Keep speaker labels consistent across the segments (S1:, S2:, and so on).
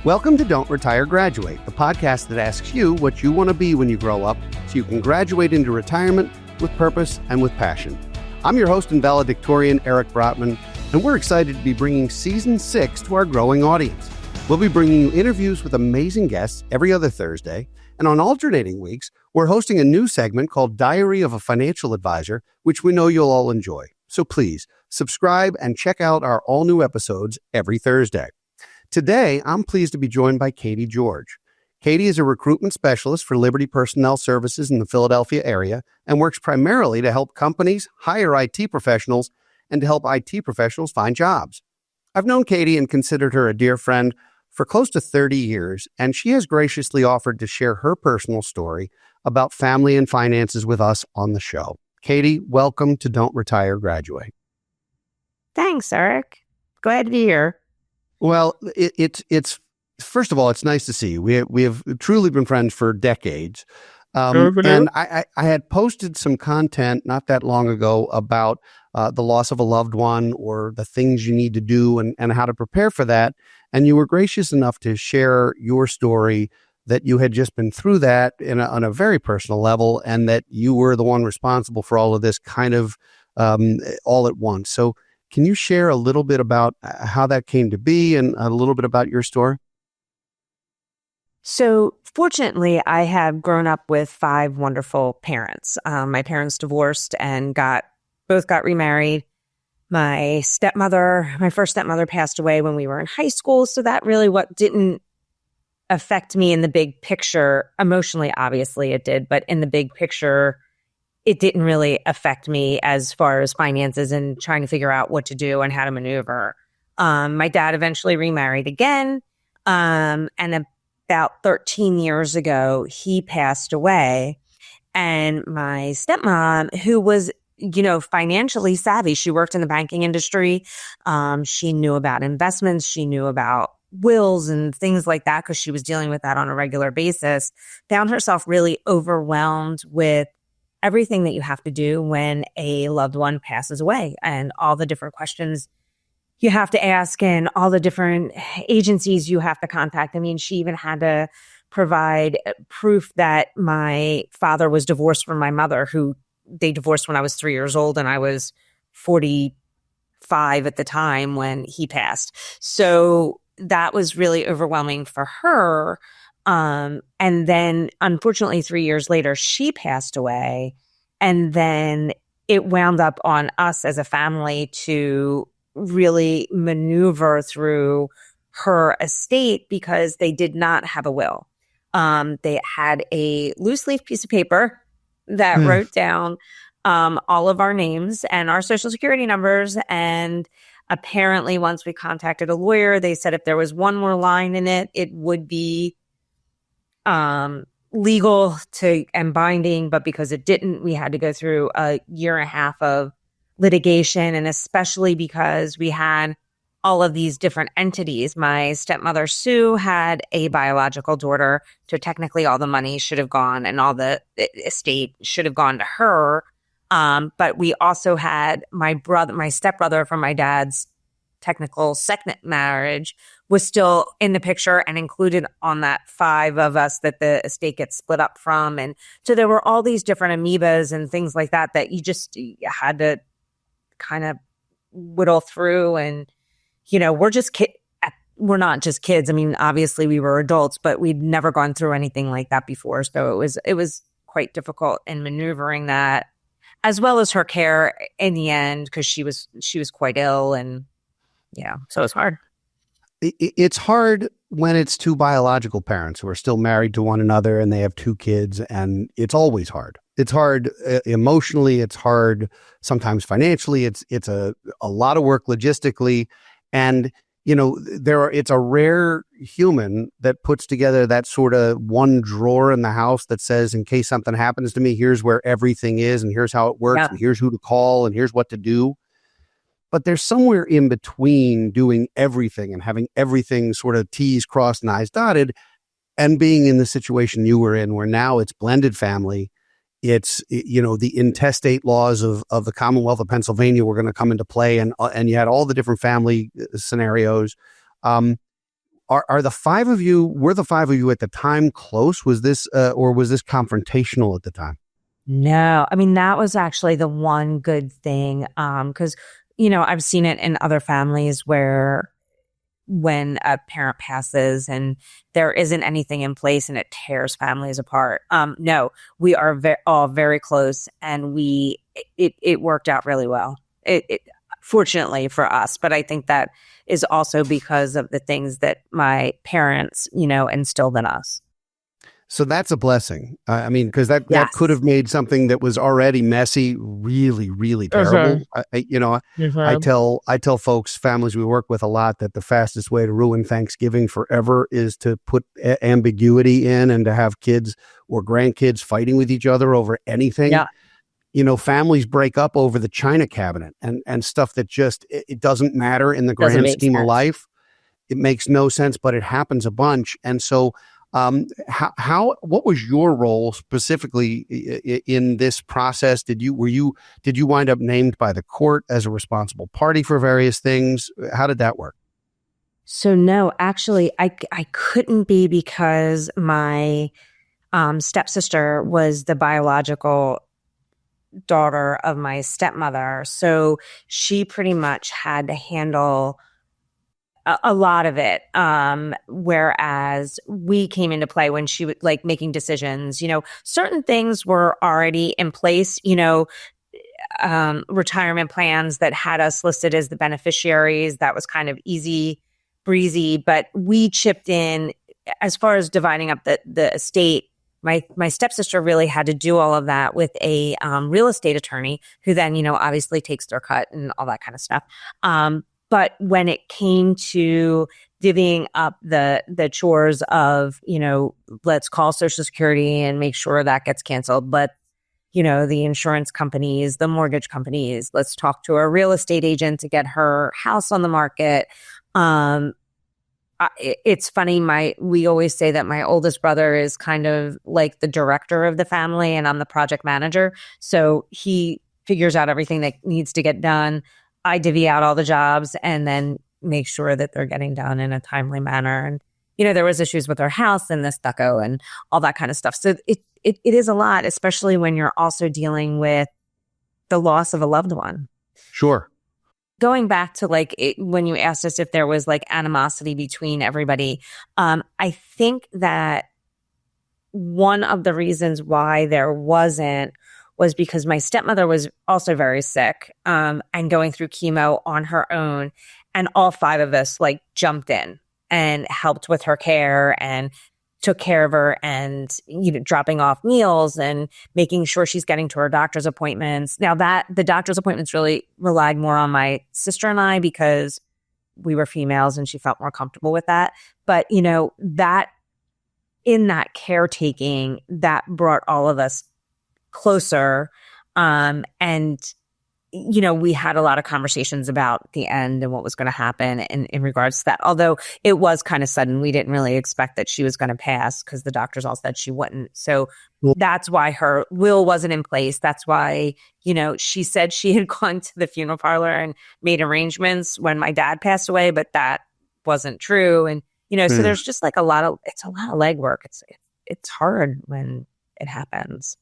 S1: Welcome to Don't Retire, Graduate, the podcast that asks you what you want to be when you grow up so you can graduate into retirement with purpose and with passion. I'm your host and valedictorian, Eric Brotman, and we're excited to be bringing Season 6 to our growing audience. We'll be bringing you interviews with amazing guests every other Thursday, and on alternating weeks, we're hosting a new segment called Diary of a Financial Advisor, which we know you'll all enjoy. So please, subscribe and check out our all-new episodes every Thursday. Today, I'm pleased to be joined by Katie George. Katie is a recruitment specialist for Liberty Personnel Services in the Philadelphia area and works primarily to help companies hire IT professionals and to help IT professionals find jobs. I've known Katie and considered her a dear friend for close to 30 years, and she has graciously offered to share her personal story about family and finances with us on the show. Katie, welcome to Don't Retire, Graduate.
S2: Thanks, Eric. Glad to be here.
S1: Well, it's first of all, it's nice to see you. We have truly been friends for decades. And I had posted some content not that long ago about the loss of a loved one or the things you need to do and how to prepare for that. And you were gracious enough to share your story that you had just been through that on a very personal level, and that you were the one responsible for all of this kind of all at once. So can you share a little bit about how that came to be and a little bit about your story?
S2: So fortunately, I have grown up with 5 wonderful parents. My parents divorced and both got remarried. My first stepmother passed away when we were in high school. So that really didn't affect me in the big picture. Emotionally, obviously it did, but in the big picture, it didn't really affect me as far as finances and trying to figure out what to do and how to maneuver. My dad eventually remarried again. And about 13 years ago, he passed away. And my stepmom, who was, financially savvy, she worked in the banking industry. She knew about investments. She knew about wills and things like that because she was dealing with that on a regular basis, found herself really overwhelmed with everything that you have to do when a loved one passes away and all the different questions you have to ask and all the different agencies you have to contact. I mean, she even had to provide proof that my father was divorced from my mother, who they divorced when I was 3 years old and I was 45 at the time when he passed. So that was really overwhelming for her. And then unfortunately, 3 years later, she passed away. And then it wound up on us as a family to really maneuver through her estate because they did not have a will. They had a loose leaf piece of paper that wrote down all of our names and our social security numbers. And apparently, once we contacted a lawyer, they said if there was one more line in it, it would be legal and binding. But because it didn't, we had to go through a year and a half of litigation. And especially because we had all of these different entities. My stepmother, Sue, had a biological daughter. So technically all the money should have gone and all the estate should have gone to her. But we also had my stepbrother from my dad's technical second marriage was still in the picture and included on that 5 of us that the estate gets split up from. And so there were all these different amoebas and things like that you had to kind of whittle through. And, we're just we're not just kids. I mean, obviously we were adults, but we'd never gone through anything like that before. So it was quite difficult in maneuvering that, as well as her care in the end, because she was quite ill. And so it's hard.
S1: It's hard when it's 2 biological parents who are still married to one another and they have 2 kids, and it's always hard. It's hard emotionally. It's hard sometimes financially. It's a lot of work logistically, and it's a rare human that puts together that sort of one drawer in the house that says, in case something happens to me, here's where everything is, and here's how it works, and here's who to call, and here's what to do. But there's somewhere in between doing everything and having everything sort of T's crossed and I's dotted, and being in the situation you were in, where now it's blended family. It's, the intestate laws of the Commonwealth of Pennsylvania were going to come into play, and you had all the different family scenarios. Are the five of you, were the five of you at the time close? Was this, or was this confrontational at the time?
S2: No, I mean, that was actually the one good thing. Cause, I've seen it in other families where when a parent passes and there isn't anything in place and it tears families apart. No, we are all very close, and it worked out really well. Fortunately for us, but I think that is also because of the things that my parents, instilled in us.
S1: So that's a blessing. I mean, because that
S2: Yes.
S1: could have made something that was already messy really, really terrible. I tell folks, families we work with a lot, that the fastest way to ruin Thanksgiving forever is to put ambiguity in and to have kids or grandkids fighting with each other over anything.
S2: Yeah.
S1: Families break up over the china cabinet and stuff that just it doesn't matter in the
S2: Doesn't
S1: grand
S2: make
S1: scheme of
S2: sense.
S1: life. It makes no sense, but it happens a bunch, and so. What was your role specifically in this process? Did you wind up named by the court as a responsible party for various things? How did that work?
S2: So no, actually, I couldn't be, because my stepsister was the biological daughter of my stepmother. So she pretty much had to handle a lot of it. Whereas we came into play when she was like making decisions. Certain things were already in place, retirement plans that had us listed as the beneficiaries. That was kind of easy breezy, but we chipped in as far as dividing up the estate. My stepsister really had to do all of that with a real estate attorney, who then, obviously takes their cut and all that kind of stuff. But when it came to divvying up the chores of, let's call Social Security and make sure that gets canceled, but, the insurance companies, the mortgage companies, let's talk to a real estate agent to get her house on the market. It's funny. We always say that my oldest brother is kind of like the director of the family, and I'm the project manager. So he figures out everything that needs to get done. I divvy out all the jobs and then make sure that they're getting done in a timely manner. And, there was issues with our house and the stucco and all that kind of stuff. So it is a lot, especially when you're also dealing with the loss of a loved one.
S1: Sure.
S2: Going back to when you asked us if there was animosity between everybody, I think that one of the reasons why there wasn't was because my stepmother was also very sick, and going through chemo on her own. And all five of us jumped in and helped with her care and took care of her, and, dropping off meals and making sure she's getting to her doctor's appointments. Now that the doctor's appointments really relied more on my sister and I, because we were females and she felt more comfortable with that. But, that in that caretaking, that brought all of us closer. And, we had a lot of conversations about the end and what was going to happen in regards to that. Although it was kind of sudden. We didn't really expect that she was going to pass, because the doctors all said she wouldn't. So that's why her will wasn't in place. That's why, she said she had gone to the funeral parlor and made arrangements when my dad passed away, but that wasn't true. And, so there's just it's a lot of legwork. It's hard when it happens.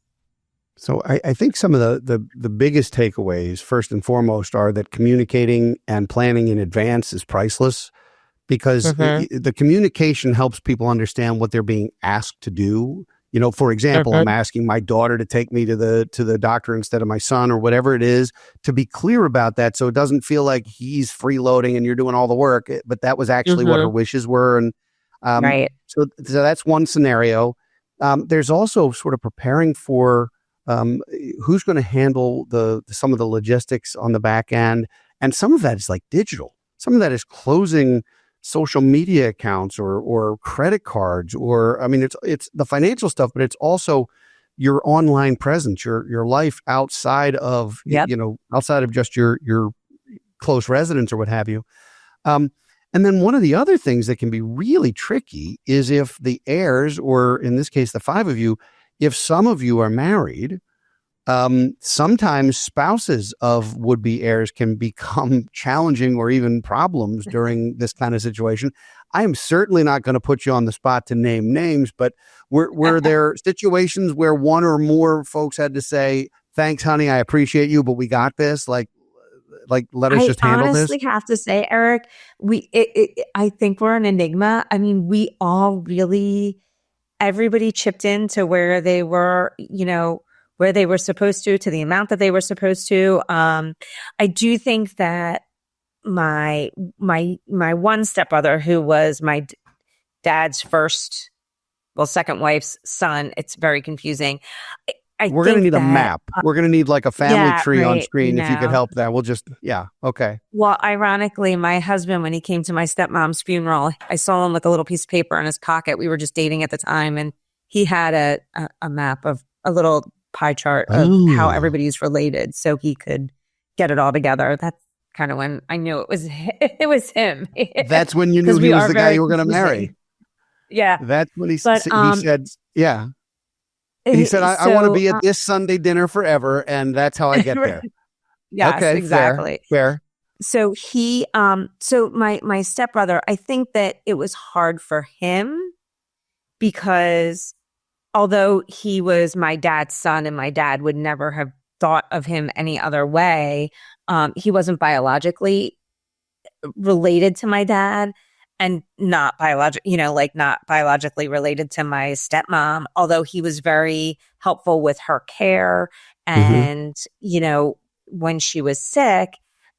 S1: So I think some of the biggest takeaways, first and foremost, are that communicating and planning in advance is priceless, because the communication helps people understand what they're being asked to do. For example, I'm asking my daughter to take me to the doctor instead of my son, or whatever it is, to be clear about that, so it doesn't feel like he's freeloading and you're doing all the work, but that was actually what her wishes were. And
S2: right.
S1: So that's one scenario. There's also sort of preparing for who's going to handle some of the logistics on the back end. And some of that is digital. Some of that is closing social media accounts or credit cards, or, it's the financial stuff, but it's also your online presence, your life outside of, outside of just your close residence or what have you. And then one of the other things that can be really tricky is if the heirs, or in this case, the five of you, if some of you are married, sometimes spouses of would-be heirs can become challenging or even problems during this kind of situation. I am certainly not going to put you on the spot to name names, but were there situations where one or more folks had to say, thanks, honey, I appreciate you, but we got this? Like let us just handle this?
S2: I honestly have to say, Eric, I think we're an enigma. I mean, we all really, everybody chipped in to where they were, where they were supposed to the amount that they were supposed to. I do think that my one stepbrother, who was my dad's second wife's son, it's very confusing.
S1: We're going to need a map. We're going to need like a family tree on screen. If you could help that, okay.
S2: Well, ironically, my husband, when he came to my stepmom's funeral, I saw him with a little piece of paper in his pocket. We were just dating at the time, and he had a map of a little pie chart of how everybody's related, so he could get it all together. That's kind of when I knew it was him.
S1: That's when you knew he was the guy you were going to marry.
S2: Yeah,
S1: that's when he said, yeah. He said, I want to be at this Sunday dinner forever, and that's how I get there.
S2: Yes,
S1: okay,
S2: exactly.
S1: Fair.
S2: So so my stepbrother, I think that it was hard for him because although he was my dad's son and my dad would never have thought of him any other way, he wasn't biologically related to my dad. And not biologically related to my stepmom, although he was very helpful with her care. And, when she was sick,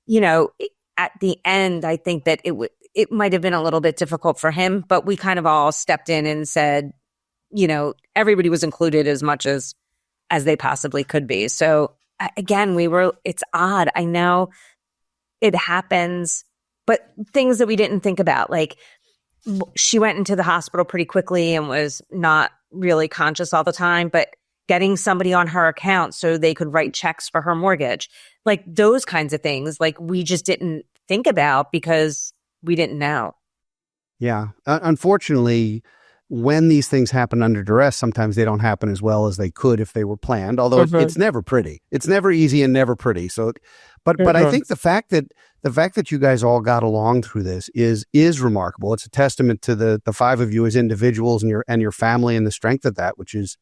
S2: at the end, I think that it might have been a little bit difficult for him, but we kind of all stepped in and said, everybody was included as much as they possibly could be. So again, it's odd. I know it happens, but things that we didn't think about, like she went into the hospital pretty quickly and was not really conscious all the time, but getting somebody on her account so they could write checks for her mortgage, like those kinds of things, like we just didn't think about because we didn't know.
S1: Yeah. Unfortunately, when these things happen under duress, sometimes they don't happen as well as they could if they were planned, although it's never pretty. It's never easy and never pretty. So, but I think the fact that you guys all got along through this is remarkable. It's a testament to the five of you as individuals and your family and the strength of that, which is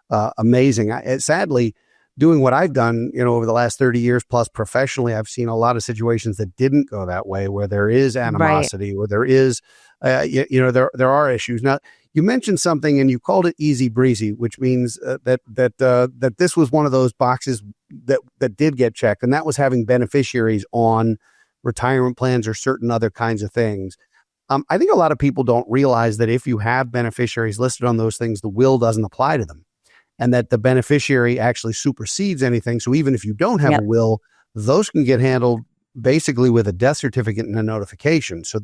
S1: amazing. Sadly, doing what I've done, over the last 30 years plus professionally, I've seen a lot of situations that didn't go that way, where there is animosity, where there is, there are issues. Now, you mentioned something and you called it easy breezy, which means that this was one of those boxes that did get checked, and that was having beneficiaries on retirement plans or certain other kinds of things. I think a lot of people don't realize that if you have beneficiaries listed on those things, the will doesn't apply to them, and that the beneficiary actually supersedes anything. So even if you don't have a will, those can get handled basically with a death certificate and a notification. So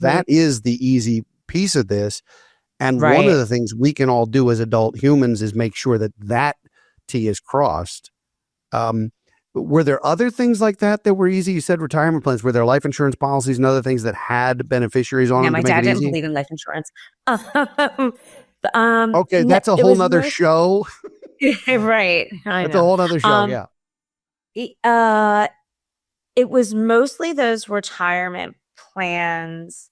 S1: that is the easy piece of this. And one of the things we can all do as adult humans is make sure that T is crossed. Were there other things like that were easy? You said retirement plans. Were there life insurance policies and other things that had beneficiaries on them?
S2: My dad didn't believe in life insurance.
S1: Okay, that's a whole nother show.
S2: Right.
S1: That's a whole nother show,
S2: It was mostly those retirement plans.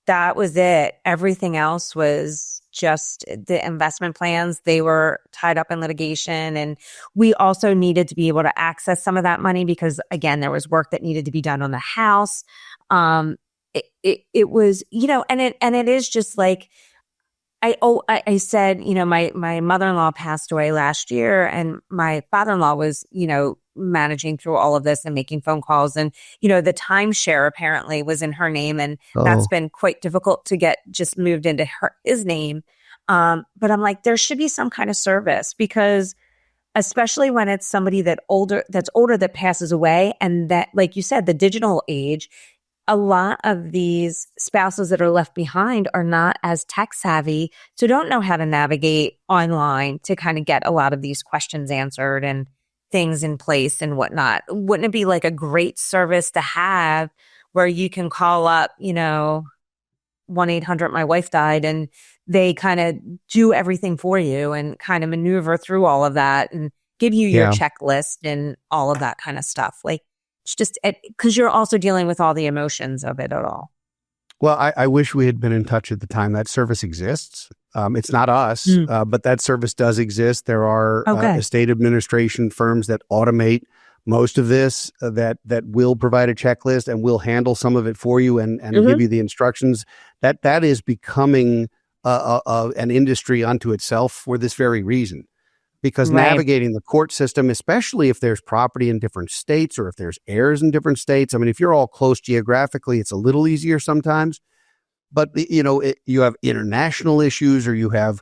S2: That was it. Everything else was just the investment plans. They were tied up in litigation. And we also needed to be able to access some of that money because, again, there was work that needed to be done on the house. It was, and it is just like, I said, my mother-in-law passed away last year and my father-in-law was, managing through all of this and making phone calls. And, the timeshare apparently was in her name. And that's been quite difficult to get just moved into his name. But I'm like, there should be some kind of service because especially when it's somebody that's older that passes away. And that, like you said, the digital age, a lot of these spouses that are left behind are not as tech savvy, so don't know how to navigate online to kind of get a lot of these questions answered and things in place and whatnot. Wouldn't it be like a great service to have where you can call up, 1-800 my wife died, and they kind of do everything for you and kind of maneuver through all of that and give you your
S1: Yeah.
S2: checklist and all of that kind of stuff. Like, it's just because you're also dealing with all the emotions of it at all.
S1: Well, I wish we had been in touch at the time. That service exists. It's not us, but that service does exist. There are
S2: Okay.
S1: estate administration firms that automate most of this, that will provide a checklist and will handle some of it for you and give you the instructions. That is becoming an industry unto itself for this very reason. Because
S2: Right.
S1: navigating the court system, especially if there's property in different states or if there's heirs in different states, I mean, if you're all close geographically, it's a little easier sometimes. But you have international issues, or you have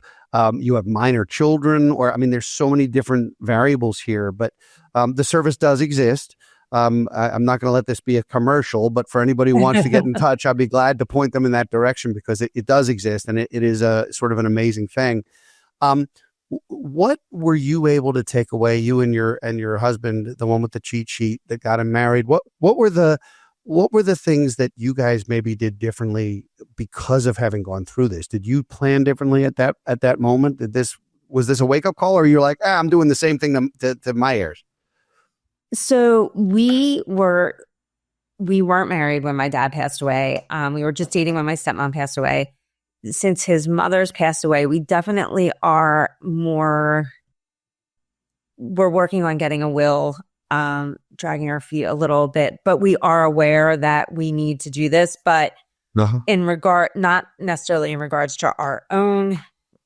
S1: minor children, or I mean, there's so many different variables here. But the service does exist. I'm not going to let this be a commercial, but for anybody who wants to get in touch, I'd be glad to point them in that direction, because it does exist, and it is a sort of an amazing thing. What were you able to take away, you and your husband, the one with the cheat sheet that got him married? What were the things that you guys maybe did differently because of having gone through this? Did you plan differently at that moment? Was this a wake up call, or you're like, I'm doing the same thing to my heirs?
S2: So we weren't married when my dad passed away. We were just dating when my stepmom passed away. Since his mother's passed away, we definitely are we're working on getting a will, dragging our feet a little bit, but we are aware that we need to do this. But not necessarily in regards to our own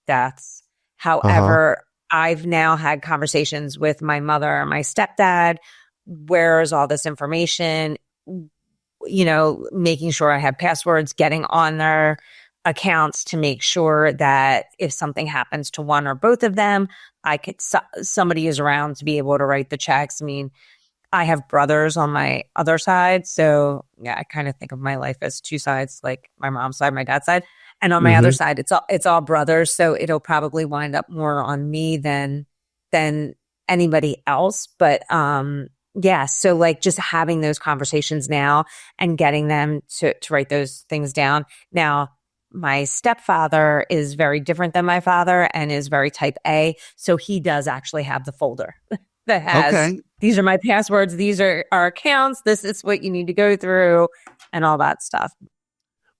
S2: deaths. However, I've now had conversations with my mother and my stepdad. Where's all this information? Making sure I have passwords, getting on their accounts to make sure that if something happens to one or both of them, somebody is around to be able to write the checks. I mean, I have brothers on my other side, so yeah, I kind of think of my life as two sides, like my mom's side, my dad's side, and on my other side, it's all brothers. So it'll probably wind up more on me than anybody else. But yeah, so like just having those conversations now and getting them to write those things down now. My stepfather is very different than my father and is very type A. So he does actually have the folder that has, these are my passwords, these are our accounts, this is what you need to go through, and all that stuff.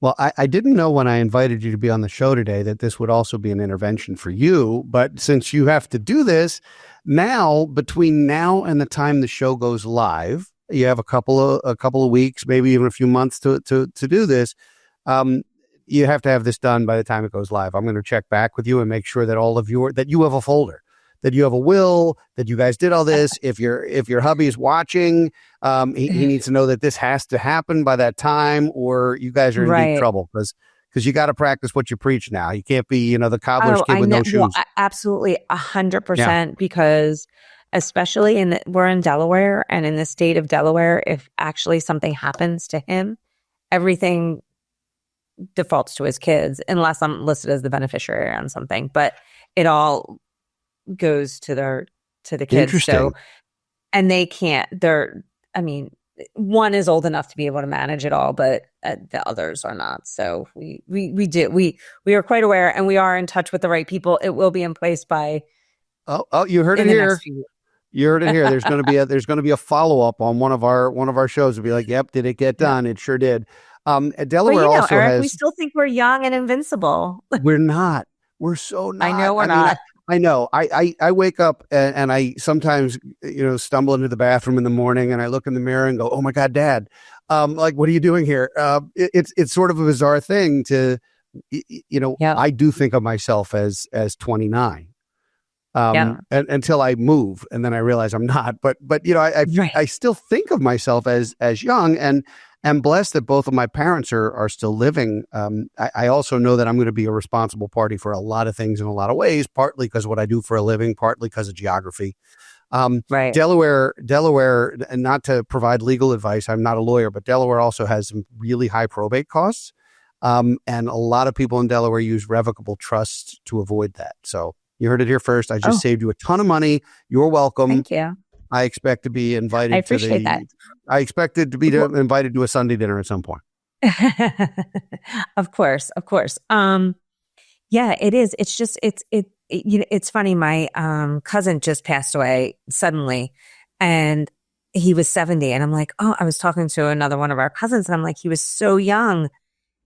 S1: Well, I didn't know when I invited you to be on the show today that this would also be an intervention for you. But since you have to do this now, between now and the time the show goes live, you have a couple of weeks, maybe even a few months to do this. You have to have this done by the time it goes live. I'm going to check back with you and make sure that that you have a folder, that you have a will, that you guys did all this. If your hubby is watching, he needs to know that this has to happen by that time, or you guys are in deep trouble, because you got to practice what you preach now. You can't be, the cobbler's kid with no shoes.
S2: Well, absolutely 100%, because especially we're in Delaware, and in the state of Delaware, if actually something happens to him, everything defaults to his kids, unless I'm listed as the beneficiary on something, but it all goes to the kids. So, and they can't, one is old enough to be able to manage it all, but the others are not. So we are quite aware, and we are in touch with the right people. It will be in place by,
S1: you heard it here. You heard it here. There's going to be a follow-up on one of our shows. It'll be like, yep, did it get done? It sure did. Delaware also
S2: Eric,
S1: has.
S2: we still think we're young and invincible.
S1: We're not. We're so not.
S2: I know we're not.
S1: I know. I wake up and I sometimes stumble into the bathroom in the morning, and I look in the mirror and go, "Oh my God, Dad! Like, what are you doing here?" It's sort of a bizarre thing to, I do think of myself as 29. And until I move, and then I realize I'm not. But I still think of myself as young, and I'm blessed that both of my parents are still living. I also know that I'm going to be a responsible party for a lot of things in a lot of ways, partly because of what I do for a living, partly because of geography. Delaware, and not to provide legal advice, I'm not a lawyer, but Delaware also has some really high probate costs. And a lot of people in Delaware use revocable trusts to avoid that. So you heard it here first. I just saved you a ton of money. You're welcome.
S2: Thank you.
S1: I expect to be invited.
S2: I appreciate that.
S1: I expected to be invited to a Sunday dinner at some point.
S2: Of course. Yeah, it is. It's just, it's funny. My cousin just passed away suddenly, and he was 70. And I'm like, oh, I was talking to another one of our cousins, and I'm like, he was so young.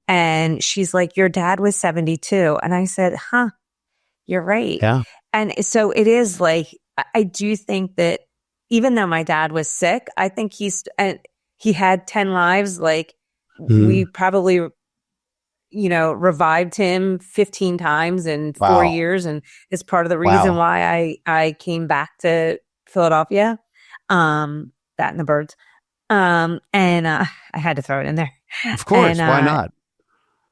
S2: And she's like, your dad was 72. And I said, huh, you're right.
S1: Yeah.
S2: And so it is like, I do think that even though my dad was sick, I think and he had 10 lives. Like we probably, revived him 15 times in 4 years. And it's part of the reason why I came back to Philadelphia. That and the birds. I had to throw it in there.
S1: Of course. Why not?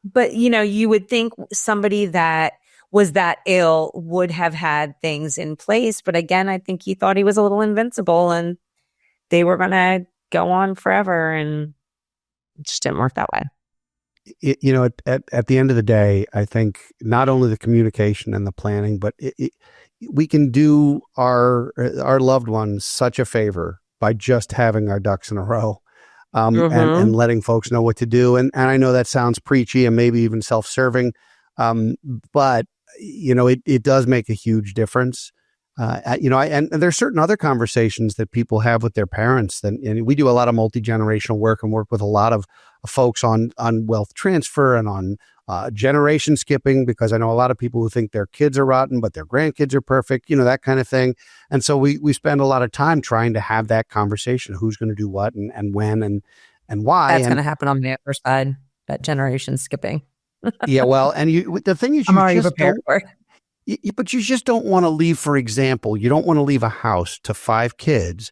S2: But, you would think somebody that was that ill would have had things in place. But again, I think he thought he was a little invincible and they were going to go on forever. And it just didn't work that way.
S1: At the end of the day, I think not only the communication and the planning, but we can do our loved ones such a favor by just having our ducks in a row. And letting folks know what to do. And I know that sounds preachy and maybe even self-serving, but, it does make a huge difference. And there's certain other conversations that people have with their parents. And we do a lot of multi-generational work and work with a lot of folks on wealth transfer and on generation skipping, because I know a lot of people who think their kids are rotten, but their grandkids are perfect, that kind of thing. And so we spend a lot of time trying to have that conversation, who's going to do what and when and why.
S2: That's going to happen on the other side, that generation skipping.
S1: Yeah, well, and the thing is,
S2: I'm already prepared for it.
S1: But you just don't want to leave, for example, you don't want to leave a house to 5 kids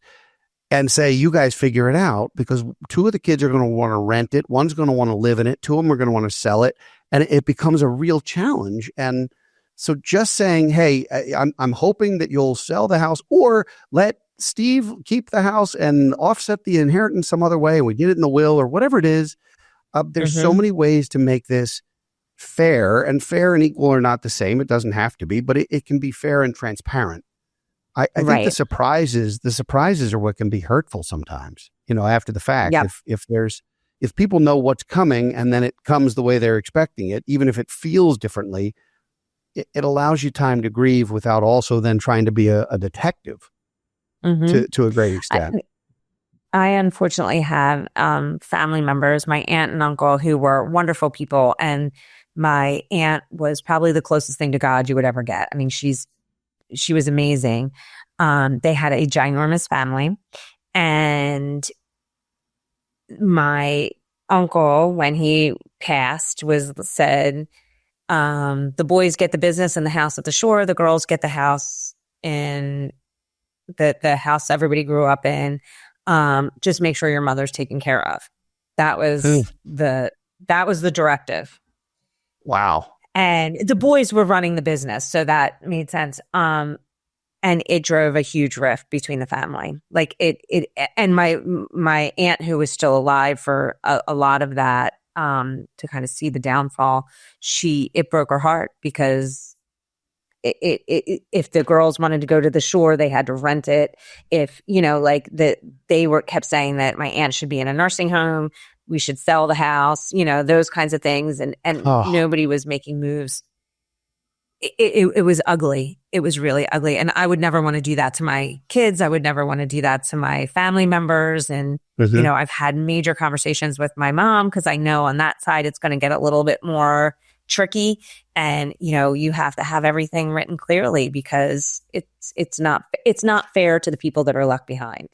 S1: and say, you guys figure it out, because 2 of the kids are going to want to rent it. One's going to want to live in it. 2 of them are going to want to sell it. And it becomes a real challenge. And so just saying, hey, I'm hoping that you'll sell the house or let Steve keep the house and offset the inheritance some other way. We get it in the will or whatever it is. There's so many ways to make this fair, and fair and equal are not the same. It doesn't have to be, but it can be fair and transparent. I think the surprises are what can be hurtful sometimes, after the fact.
S2: Yep.
S1: If people know what's coming and then it comes the way they're expecting it, even if it feels differently, it allows you time to grieve without also then trying to be a detective to a great extent.
S2: I unfortunately have family members, my aunt and uncle, who were wonderful people. And my aunt was probably the closest thing to God you would ever get. I mean, she was amazing. They had a ginormous family. And my uncle, when he passed, said, the boys get the business and the house at the shore. The girls get the house in the house everybody grew up in. Just make sure your mother's taken care of. That was the directive.
S1: Wow.
S2: And the boys were running the business, so that made sense. And it drove a huge rift between the family. Like and my aunt, who was still alive for a lot of that, to kind of see the downfall, it broke her heart, because if the girls wanted to go to the shore, they had to rent it. If, they kept saying that my aunt should be in a nursing home, we should sell the house, those kinds of things. And nobody was making moves. It was ugly. It was really ugly. And I would never want to do that to my kids. I would never want to do that to my family members. And, I've had major conversations with my mom, because I know on that side, it's going to get a little bit more tricky. And, you have to have everything written clearly, because it's not fair to the people that are left behind.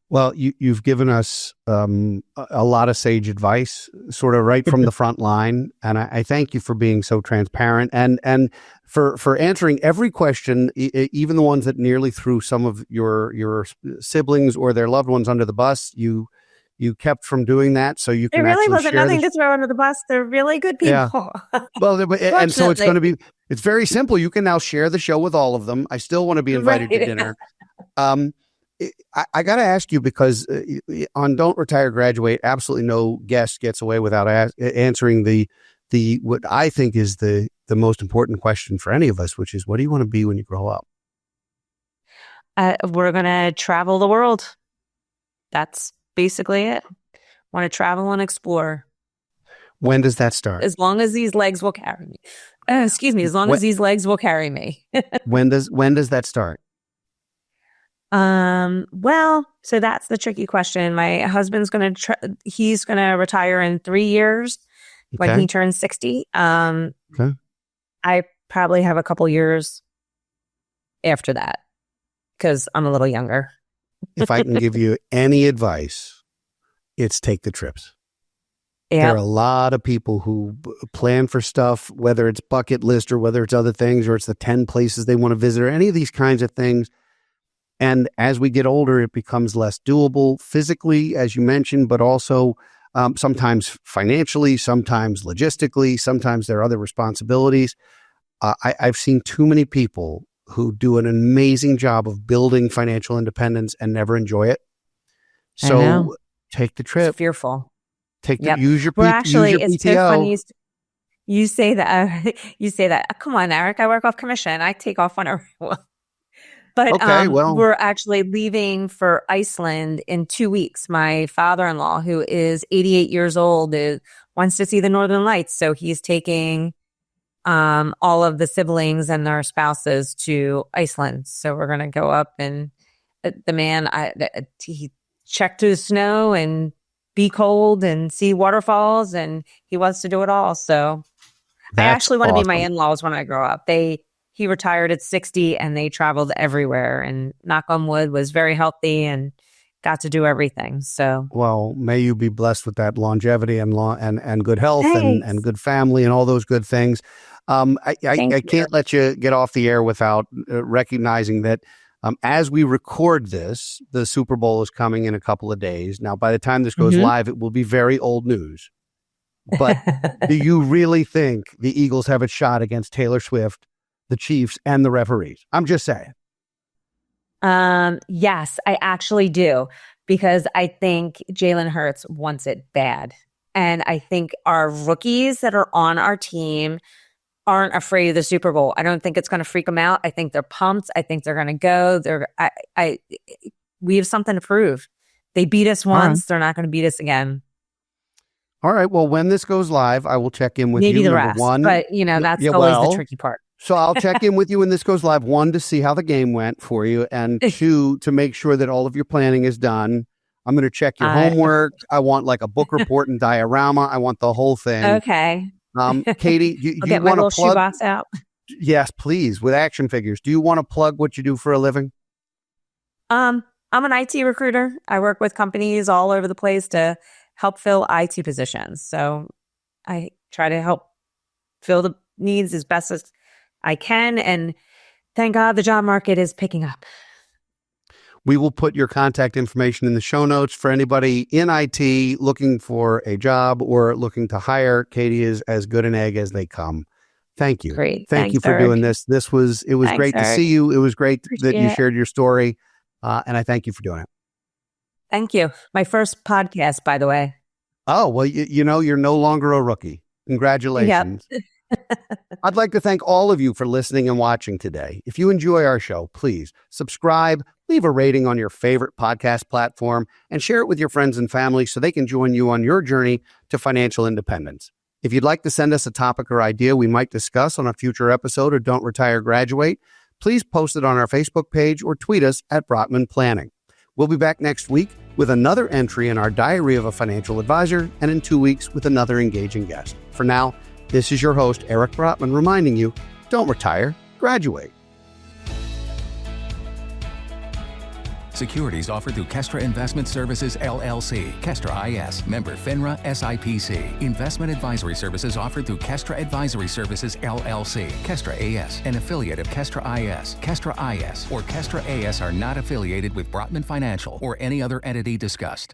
S1: Well, you've given us a lot of sage advice, sort of right from the front line, and I thank you for being so transparent and for answering every question, even the ones that nearly threw some of your siblings or their loved ones under the bus. You kept from doing that, so you can.
S2: It really wasn't nothing to throw under the bus. They're really good people.
S1: Yeah. Well, and so it's going to be. It's very simple. You can now share the show with all of them. I still want to be invited to dinner. I got to ask you, because on Don't Retire, Graduate, absolutely no guest gets away without answering the what I think is the most important question for any of us, which is, what do you want to be when you grow up?
S2: We're going to travel the world. That's basically it. Want to travel and explore.
S1: When does that start?
S2: As long as these legs will carry me. Excuse me, as long as these legs will carry me.
S1: When does that start?
S2: Well, so that's the tricky question. My husband's he's going to retire in 3 years when he turns 60.
S1: Okay.
S2: I probably have a couple years after that because I'm a little younger.
S1: If I can give you any advice, it's take the trips.
S2: Yep.
S1: There are a lot of people who plan for stuff, whether it's bucket list or whether it's other things, or it's the 10 places they want to visit or any of these kinds of things. And as we get older, it becomes less doable physically, as you mentioned, but also sometimes financially, sometimes logistically, sometimes there are other responsibilities. I've seen too many people who do an amazing job of building financial independence and never enjoy it. So take the trip.
S2: It's fearful.
S1: Use your
S2: it's so
S1: PTO.
S2: funny you say that. You say that. Come on, Eric. I work off commission. I take off whenever I want. But we're actually leaving for Iceland in 2 weeks. My father-in-law, who is 88 years old, wants to see the Northern Lights. So he's taking all of the siblings and their spouses to Iceland. So we're going to go up and the man, he checked the snow and be cold and see waterfalls, and he wants to do it all. So I actually want to be my in-laws when I grow up. He retired at 60 and they traveled everywhere, and knock on wood, was very healthy and got to do everything. So,
S1: well, may you be blessed with that longevity and good health and good family and all those good things. I can't let you get off the air without recognizing that as we record this, the Super Bowl is coming in a couple of days. Now, by the time this goes live, it will be very old news. But do you really think the Eagles have a shot against Taylor Swift, the Chiefs, and the referees? I'm just saying.
S2: Yes, I actually do, because I think Jalen Hurts wants it bad. And I think our rookies that are on our team aren't afraid of the Super Bowl. I don't think it's going to freak them out. I think they're pumped. I think they're going to go. We have something to prove. They beat us once. Right. They're not going to beat us again.
S1: All right. Well, when this goes live, I will check in with
S2: Maybe
S1: you.
S2: The rest, but that's always the tricky part.
S1: So I'll check in with you when this goes live. 1, to see how the game went for you, and 2, to make sure that all of your planning is done. I'm going to check your homework. I want like a book report and diorama. I want the whole thing.
S2: Okay.
S1: Katie, you
S2: get my little shoebox out.
S1: Yes, please, with action figures. Do you want to plug what you do for a living?
S2: I'm an IT recruiter. I work with companies all over the place to help fill IT positions. So I try to help fill the needs as best as I can. And thank God the job market is picking up.
S1: We will put your contact information in the show notes for anybody in IT looking for a job or looking to hire. Katie is as good an egg as they come. Thank you.
S2: Great.
S1: Thank you for doing this. It was great to see you. It was great that you shared your story. And I thank you for doing it.
S2: Thank you. My first podcast, by the way.
S1: Oh, well, you're no longer a rookie. Congratulations.
S2: Yep.
S1: I'd like to thank all of you for listening and watching today. If you enjoy our show, please subscribe, leave a rating on your favorite podcast platform, and share it with your friends and family so they can join you on your journey to financial independence. If you'd like to send us a topic or idea we might discuss on a future episode of Don't Retire, Graduate, please post it on our Facebook page or tweet us at Brotman Planning. We'll be back next week with another entry in our Diary of a Financial Advisor, and in 2 weeks with another engaging guest. For now, this is your host, Eric Brotman, reminding you, don't retire, graduate.
S3: Securities offered through Kestra Investment Services, LLC. Kestra IS. Member FINRA SIPC. Investment advisory services offered through Kestra Advisory Services, LLC. Kestra AS. An affiliate of Kestra IS. Kestra IS or Kestra AS are not affiliated with Brotman Financial or any other entity discussed.